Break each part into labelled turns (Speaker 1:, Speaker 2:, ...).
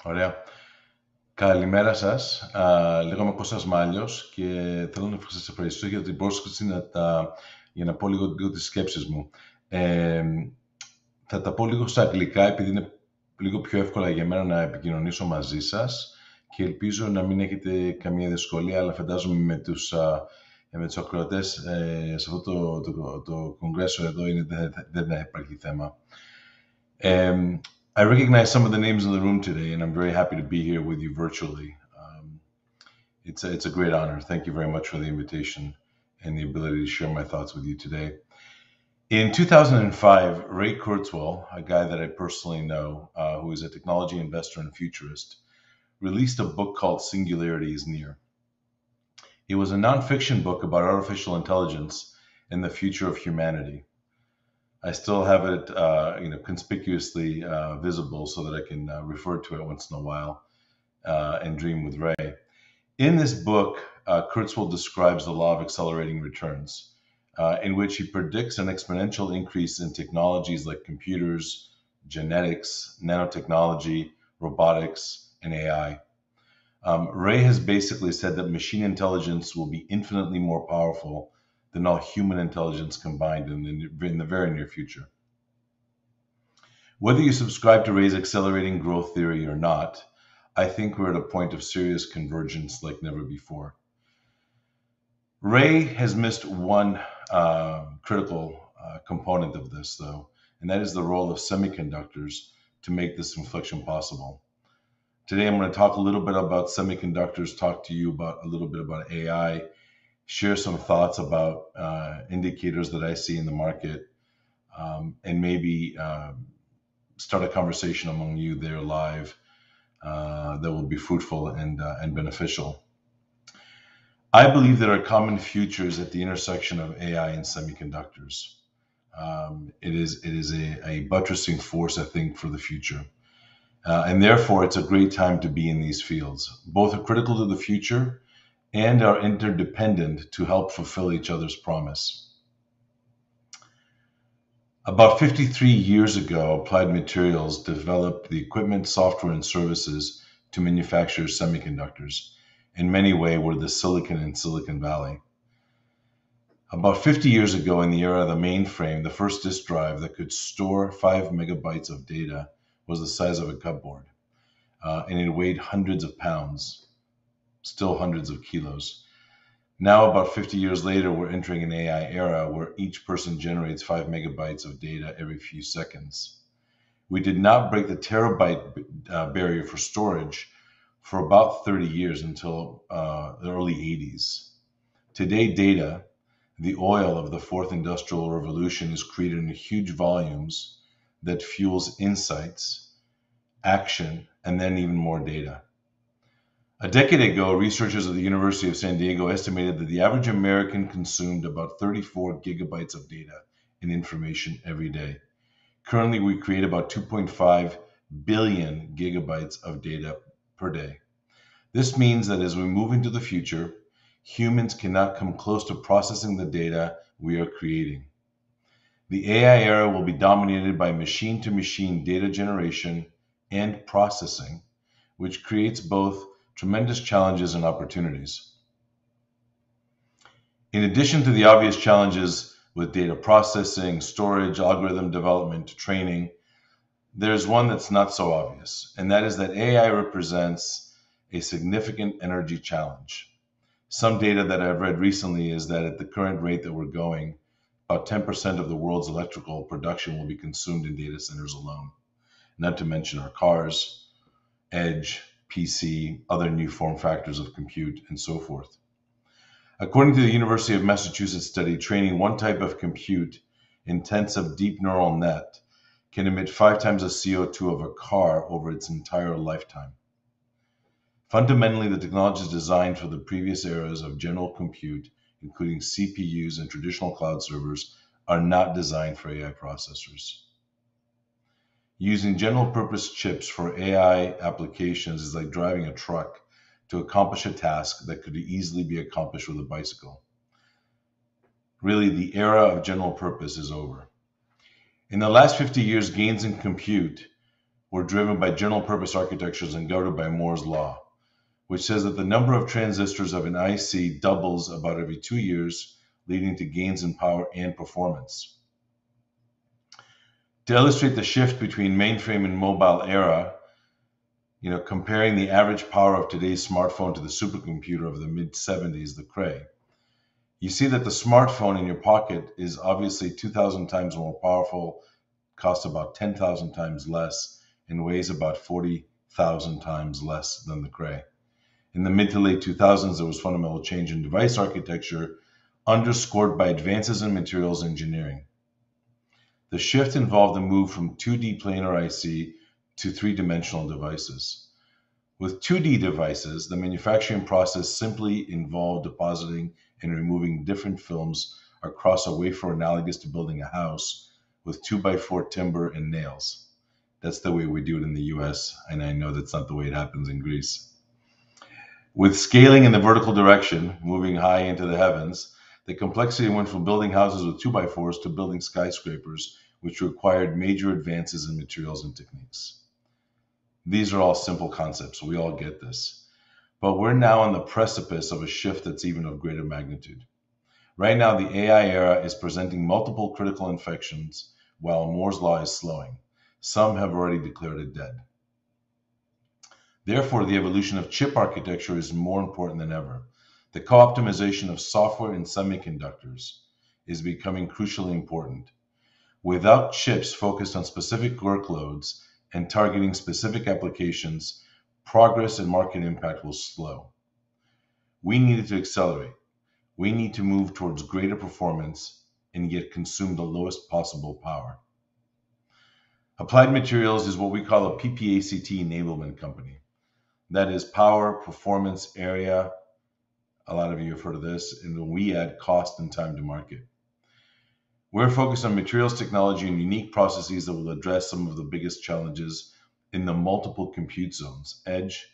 Speaker 1: Ωραία. Καλημέρα σας. Λέγομαι Κώστας Μάλιος και θέλω να σας ευχαριστήσω για την πρόσκληση για να πω λίγο τις σκέψεις μου. Ε, θα τα πω λίγο στα αγγλικά επειδή είναι λίγο πιο εύκολα για μένα να επικοινωνήσω μαζί σας και ελπίζω να μην έχετε καμία δυσκολία, αλλά φαντάζομαι με τους ακροατές σε αυτό το κογκρέσο εδώ δεν θα υπάρχει θέμα. I recognize some of the names in the room today, and I'm very happy to be here with you virtually. It's a great honor. Thank you very much for the invitation and the ability to share my thoughts with you today. In 2005, Ray Kurzweil, a guy that I personally know, who is a technology investor and futurist, released a book called Singularity is Near. It was a nonfiction book about artificial intelligence and the future of humanity. I still have it, conspicuously visible so that I can refer to it once in a while and dream with Ray. In this book, Kurzweil describes the law of accelerating returns, in which he predicts an exponential increase in technologies like computers, genetics, nanotechnology, robotics, and AI. Ray has basically said that machine intelligence will be infinitely more powerful than all human intelligence combined in the very near future. Whether you subscribe to Ray's accelerating growth theory or not, I think we're at a point of serious convergence like never before. Ray has missed one critical component of this, though, and that is the role of semiconductors to make this inflection possible. Today, I'm going to talk a little bit about semiconductors, talk to you a little bit about AI, share some thoughts about indicators that I see in the market, and maybe start a conversation among you there live that will be fruitful and beneficial. I believe there are common futures at the intersection of AI and semiconductors. It is a buttressing force, I think, for the future. And therefore, it's a great time to be in these fields. Both are critical to the future and are interdependent to help fulfill each other's promise. About 53 years ago, Applied Materials developed the equipment, software, and services to manufacture semiconductors. In many ways, were the silicon in Silicon Valley. About 50 years ago, in the era of the mainframe, the first disk drive that could store 5 megabytes of data was the size of a cupboard, and it weighed hundreds of pounds, still hundreds of kilos. Now, about 50 years later, we're entering an AI era where each person generates 5 megabytes of data every few seconds. We did not break the terabyte barrier for storage for about 30 years until the early 80s. Today, data, the oil of the fourth industrial revolution, is created in huge volumes that fuels insights, action, and then even more data. A decade ago, researchers at the University of San Diego estimated that the average American consumed about 34 gigabytes of data and information every day. Currently, we create about 2.5 billion gigabytes of data per day. This means that as we move into the future, humans cannot come close to processing the data we are creating. The AI era will be dominated by machine-to-machine data generation and processing, which creates both tremendous challenges and opportunities. In addition to the obvious challenges with data processing, storage, algorithm development, training, there's one that's not so obvious, and that is that AI represents a significant energy challenge. Some data that I've read recently is that at the current rate that we're going, about 10% of the world's electrical production will be consumed in data centers alone, not to mention our cars, edge, PC, other new form factors of compute, and so forth. According to the University of Massachusetts study, training one type of compute-intensive deep neural net can emit 5 times the CO2 of a car over its entire lifetime. Fundamentally, the technology is designed for the previous eras of general compute, including CPUs and traditional cloud servers, are not designed for AI processors. Using general-purpose chips for AI applications is like driving a truck to accomplish a task that could easily be accomplished with a bicycle. Really, the era of general purpose is over. In the last 50 years, gains in compute were driven by general purpose architectures and governed by Moore's law, which says that the number of transistors of an IC doubles about every 2 years, leading to gains in power and performance. To illustrate the shift between mainframe and mobile era, comparing the average power of today's smartphone to the supercomputer of the mid-70s, the Cray, you see that the smartphone in your pocket is obviously 2,000 times more powerful, costs about 10,000 times less, and weighs about 40,000 times less than the Cray. In the mid to late 2000s, there was fundamental change in device architecture, underscored by advances in materials engineering. The shift involved a move from 2D planar IC to three-dimensional devices. With 2D devices, the manufacturing process simply involved depositing and removing different films across a wafer analogous to building a house with 2x4 timber and nails. That's the way we do it in the US, and I know that's not the way it happens in Greece. With scaling in the vertical direction, moving high into the heavens, the complexity went from building houses with 2x4s to building skyscrapers, which required major advances in materials and techniques. These are all simple concepts. We all get this. But we're now on the precipice of a shift that's even of greater magnitude. Right now, the AI era is presenting multiple critical inflections while Moore's law is slowing. Some have already declared it dead. Therefore, the evolution of chip architecture is more important than ever. The co-optimization of software and semiconductors is becoming crucially important. Without chips focused on specific workloads and targeting specific applications, progress and market impact will slow. We need it to accelerate. We need to move towards greater performance and yet consume the lowest possible power. Applied Materials is what we call a PPACT enablement company. That is power, performance, area. A lot of you have heard of this, and we add cost and time to market. We're focused on materials technology and unique processes that will address some of the biggest challenges in the multiple compute zones, edge,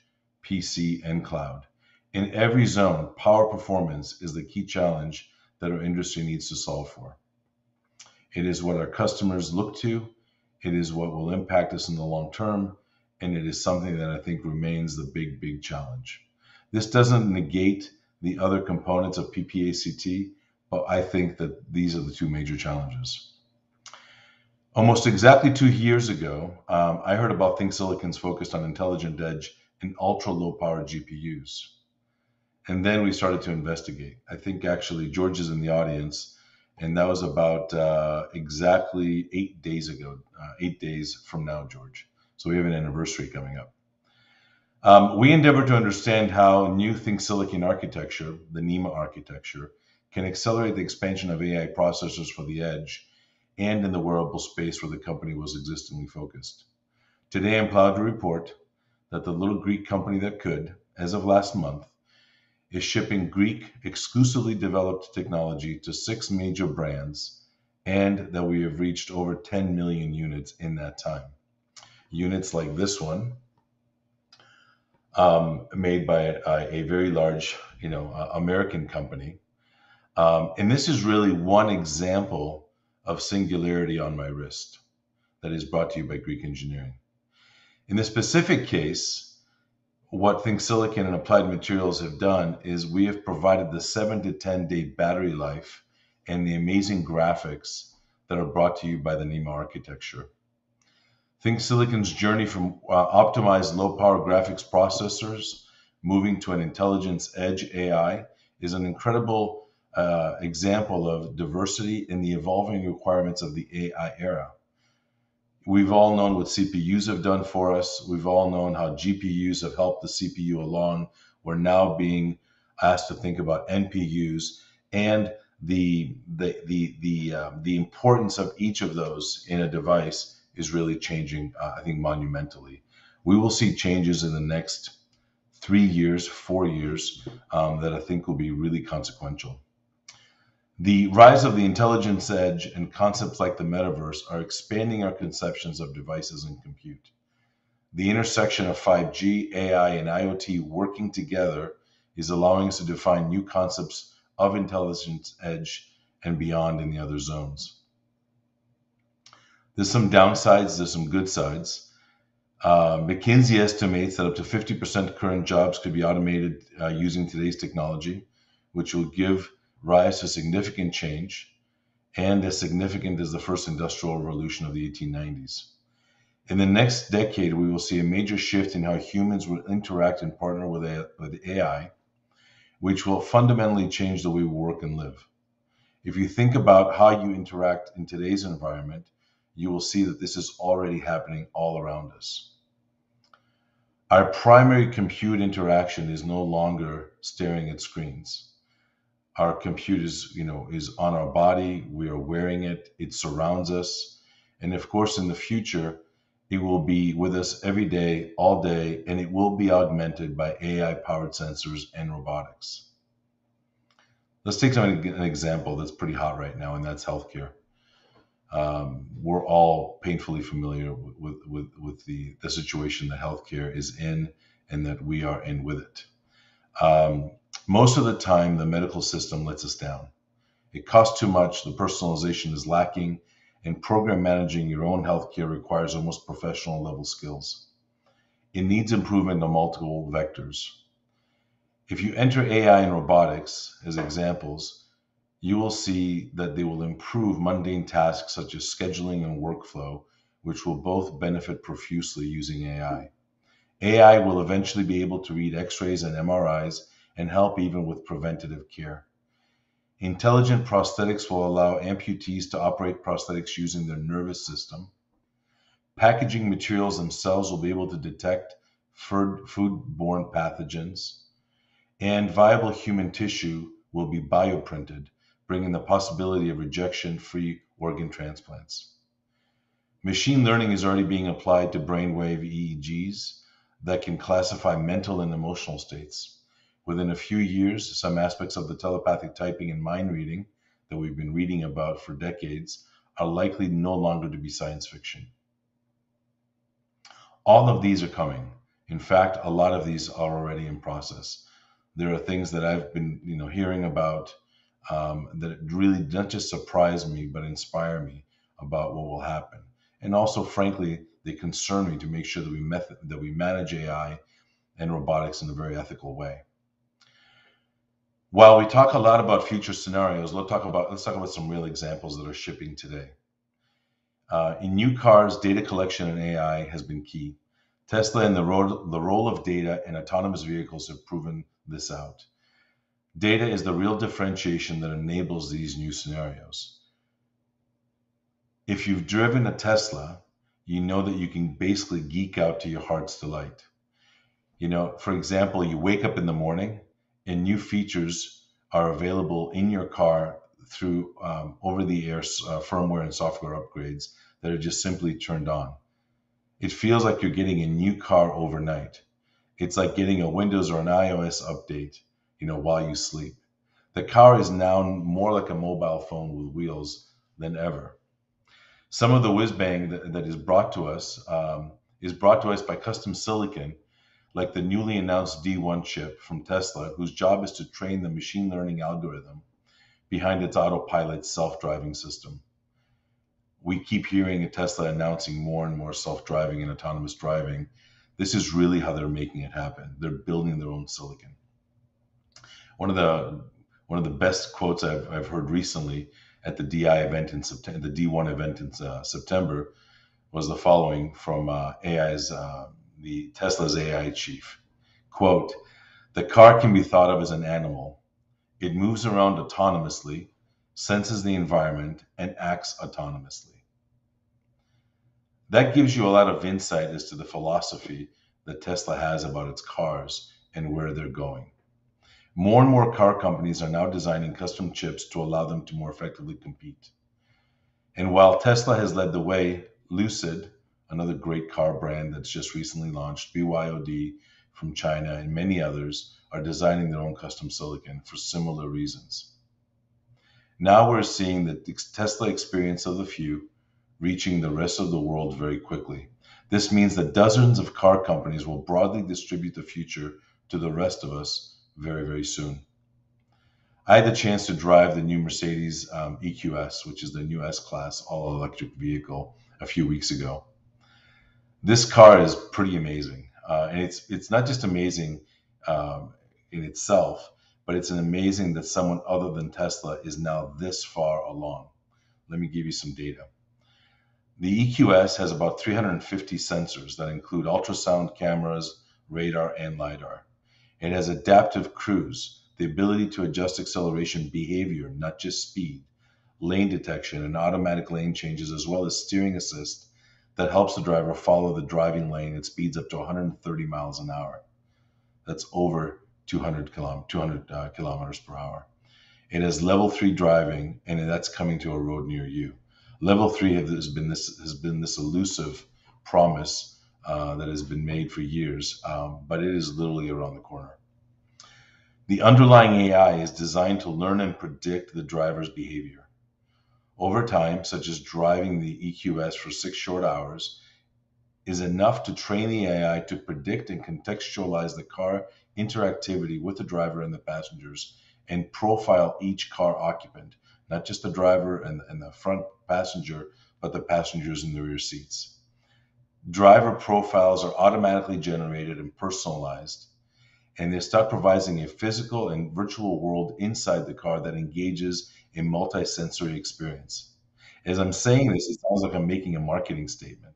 Speaker 1: PC, and cloud. In every zone, power performance is the key challenge that our industry needs to solve for. It is what our customers look to. It is what will impact us in the long term. And it is something that I think remains the big, big challenge. This doesn't negate the other components of PPACT, but I think that these are the two major challenges. Almost exactly 2 years ago, I heard about ThinkSilicon's focused on intelligent edge and ultra low power GPUs. And then we started to investigate. I think actually George is in the audience, and that was about exactly 8 days ago, 8 days from now, George. So we have an anniversary coming up. We endeavor to understand how new ThinkSilicon architecture, the NEMA architecture, can accelerate the expansion of AI processors for the edge and in the wearable space where the company was existingly focused. Today, I'm proud to report that the little Greek company that could, as of last month, is shipping Greek exclusively developed technology to 6 major brands, and that we have reached over 10 million units in that time. Units like this one, made by a very large, American company. And this is really one example of singularity on my wrist that is brought to you by Greek engineering. In this specific case, what ThinkSilicon and Applied Materials have done is we have provided the 7 to 10 day battery life and the amazing graphics that are brought to you by the NEMA architecture. ThinkSilicon's journey from optimized low-power graphics processors moving to an intelligence edge AI is an incredible example of diversity in the evolving requirements of the AI era. We've all known what CPUs have done for us. We've all known how GPUs have helped the CPU along. We're now being asked to think about NPUs and the importance of each of those in a device is really changing, I think, monumentally. We will see changes in the next 3 years, 4 years, that I think will be really consequential. The rise of the intelligence edge and concepts like the metaverse are expanding our conceptions of devices and compute. The intersection of 5G, AI, and IoT working together is allowing us to define new concepts of intelligence edge and beyond in the other zones. There's some downsides, there's some good sides. McKinsey estimates that up to 50% current jobs could be automated using today's technology, which will give rise to significant change and as significant as the first industrial revolution of the 1890s. In the next decade, we will see a major shift in how humans will interact and partner with AI, which will fundamentally change the way we work and live. If you think about how you interact in today's environment, you will see that this is already happening all around us. Our primary compute interaction is no longer staring at screens. Our compute is on our body. We are wearing it. It surrounds us, and of course, in the future, it will be with us every day, all day, and it will be augmented by AI-powered sensors and robotics. Let's take an example that's pretty hot right now, and that's healthcare. We're all painfully familiar with the situation that healthcare is in and that we are in with it. Most of the time, the medical system lets us down. It costs too much, the personalization is lacking, and program managing your own healthcare requires almost professional level skills. It needs improvement on multiple vectors. If you enter AI and robotics as examples, you will see that they will improve mundane tasks such as scheduling and workflow, which will both benefit profusely using AI. AI will eventually be able to read X-rays and MRIs and help even with preventative care. Intelligent prosthetics will allow amputees to operate prosthetics using their nervous system. Packaging materials themselves will be able to detect foodborne pathogens. And viable human tissue will be bioprinted, bringing the possibility of rejection-free organ transplants. Machine learning is already being applied to brainwave EEGs that can classify mental and emotional states. Within a few years, some aspects of the telepathic typing and mind reading that we've been reading about for decades are likely no longer to be science fiction. All of these are coming. In fact, a lot of these are already in process. There are things that I've been, hearing about that really not just surprise me, but inspire me about what will happen. And also, frankly, they concern me to make sure that we manage AI and robotics in a very ethical way. While we talk a lot about future scenarios, let's talk about some real examples that are shipping today. In new cars, data collection and AI has been key. Tesla and the role of data in autonomous vehicles have proven this out. Data is the real differentiation that enables these new scenarios. If you've driven a Tesla, you know that you can basically geek out to your heart's delight. For example, you wake up in the morning and new features are available in your car through over-the-air firmware and software upgrades that are just simply turned on. It feels like you're getting a new car overnight. It's like getting a Windows or an iOS update, while you sleep. The car is now more like a mobile phone with wheels than ever. Some of the whiz bang that is brought to us by custom silicon, like the newly announced D1 chip from Tesla, whose job is to train the machine learning algorithm behind its autopilot self-driving system. We keep hearing Tesla announcing more and more self-driving and autonomous driving. This is really how they're making it happen. They're building their own silicon. One of the best quotes I've heard recently at the DI event in September, the D1 event in September, was the following from the Tesla's AI chief. Quote, "The car can be thought of as an animal. It moves around autonomously, senses the environment, and acts autonomously." That gives you a lot of insight as to the philosophy that Tesla has about its cars and where they're going. More and more car companies are now designing custom chips to allow them to more effectively compete. And while Tesla has led the way, Lucid, another great car brand that's just recently launched, BYOD from China, and many others are designing their own custom silicon for similar reasons. Now we're seeing the Tesla experience of the few reaching the rest of the world very quickly. This means that dozens of car companies will broadly distribute the future to the rest of us very, very soon. I had the chance to drive the new Mercedes EQS, which is the new S-Class all-electric vehicle, a few weeks ago. This car is pretty amazing, and it's not just amazing um, in itself, but it's an amazing that someone other than Tesla is now this far along. Let me give you some data. The EQS has about 350 sensors that include ultrasound cameras, radar, and LiDAR. It has adaptive cruise, the ability to adjust acceleration behavior, not just speed, lane detection, and automatic lane changes, as well as steering assist that helps the driver follow the driving lane at speeds up to 130 miles an hour. That's over 200 kilometers per hour. It has level 3 driving, and that's coming to a road near you. Level 3 has been this elusive promise that has been made for years, but it is literally around the corner. The underlying AI is designed to learn and predict the driver's behavior. Over time, such as driving the EQS for 6 short hours, is enough to train the AI to predict and contextualize the car interactivity with the driver and the passengers and profile each car occupant, not just the driver and the front passenger, but the passengers in the rear seats. Driver profiles are automatically generated and personalized, and they start providing a physical and virtual world inside the car that engages a multi-sensory experience. As I'm saying this, it sounds like I'm making a marketing statement,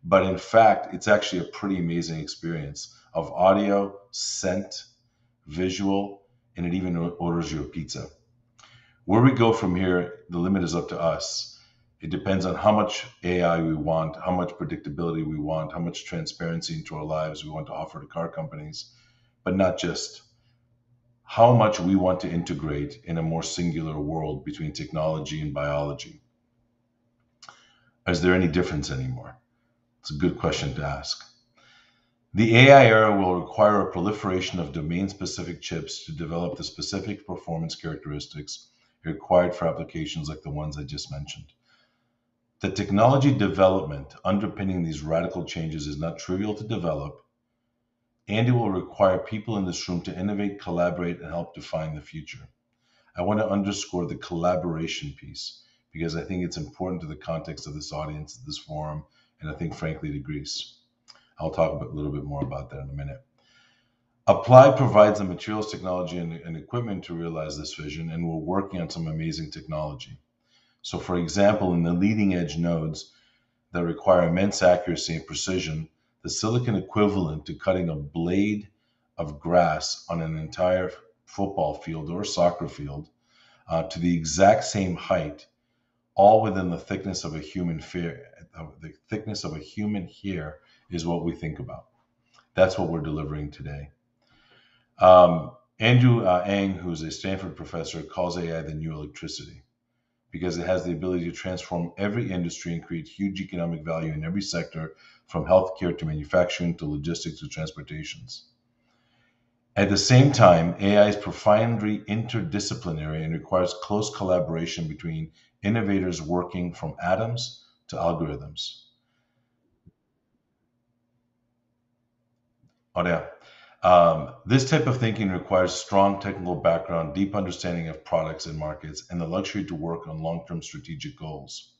Speaker 1: but in fact, it's actually a pretty amazing experience of audio, scent, visual, and it even orders you a pizza. Where we go from here, the limit is up to us. It depends on how much AI we want, how much predictability we want, how much transparency into our lives we want to offer to car companies, but not just how much we want to integrate in a more singular world between technology and biology. Is there any difference anymore? It's a good question to ask. The AI era will require a proliferation of domain-specific chips to develop the specific performance characteristics required for applications like the ones I just mentioned. The technology development underpinning these radical changes is not trivial to develop, and it will require people in this room to innovate, collaborate, and help define the future. I want to underscore the collaboration piece because I think it's important to the context of this audience, this forum, and I think, frankly, to Greece. I'll talk a little bit more about that in a minute. Applied provides the materials, technology, and equipment to realize this vision, and we're working on some amazing technology. So, for example, in the leading edge nodes that require immense accuracy and precision, the silicon equivalent to cutting a blade of grass on an entire football field or soccer field to the exact same height, all within the thickness of a human hair, is what we think about. That's what we're delivering today. Andrew Ng, who's a Stanford professor, calls AI the new electricity because it has the ability to transform every industry and create huge economic value in every sector, from healthcare to manufacturing to logistics to transportations. At the same time, AI is profoundly interdisciplinary and requires close collaboration between innovators working from atoms to algorithms. Oh, yeah. This type of thinking requires strong technical background, deep understanding of products and markets, and the luxury to work on long-term strategic goals.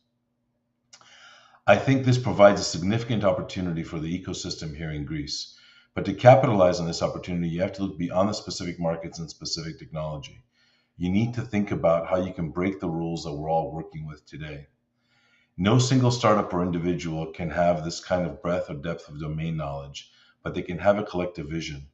Speaker 1: I think this provides a significant opportunity for the ecosystem here in Greece. But to capitalize on this opportunity, you have to look beyond the specific markets and specific technology. You need to think about how you can break the rules that we're all working with today. No single startup or individual can have this kind of breadth or depth of domain knowledge, but they can have a collective vision.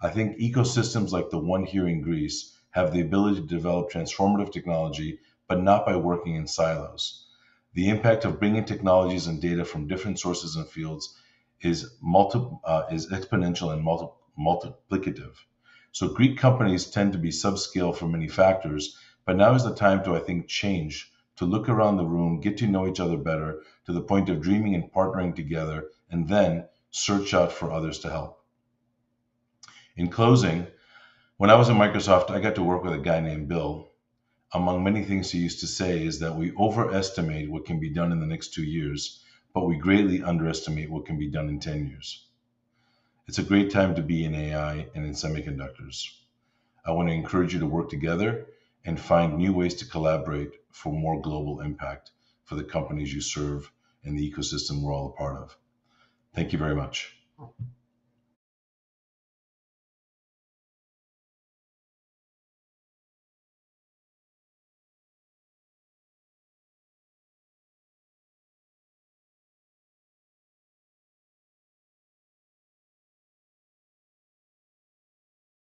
Speaker 1: I think ecosystems like the one here in Greece have the ability to develop transformative technology, but not by working in silos. The impact of bringing technologies and data from different sources and fields is exponential and multiplicative. So Greek companies tend to be subscale for many factors, but now is the time to, I think, change, to look around the room, get to know each other better, to the point of dreaming and partnering together, and then search out for others to help. In closing, when I was at Microsoft, I got to work with a guy named Bill. Among many things he used to say is that we overestimate what can be done in the next 2 years, but we greatly underestimate what can be done in 10 years. It's a great time to be in AI and in semiconductors. I want to encourage you to work together and find new ways to collaborate for more global impact for the companies you serve and the ecosystem we're all a part of. Thank you very much.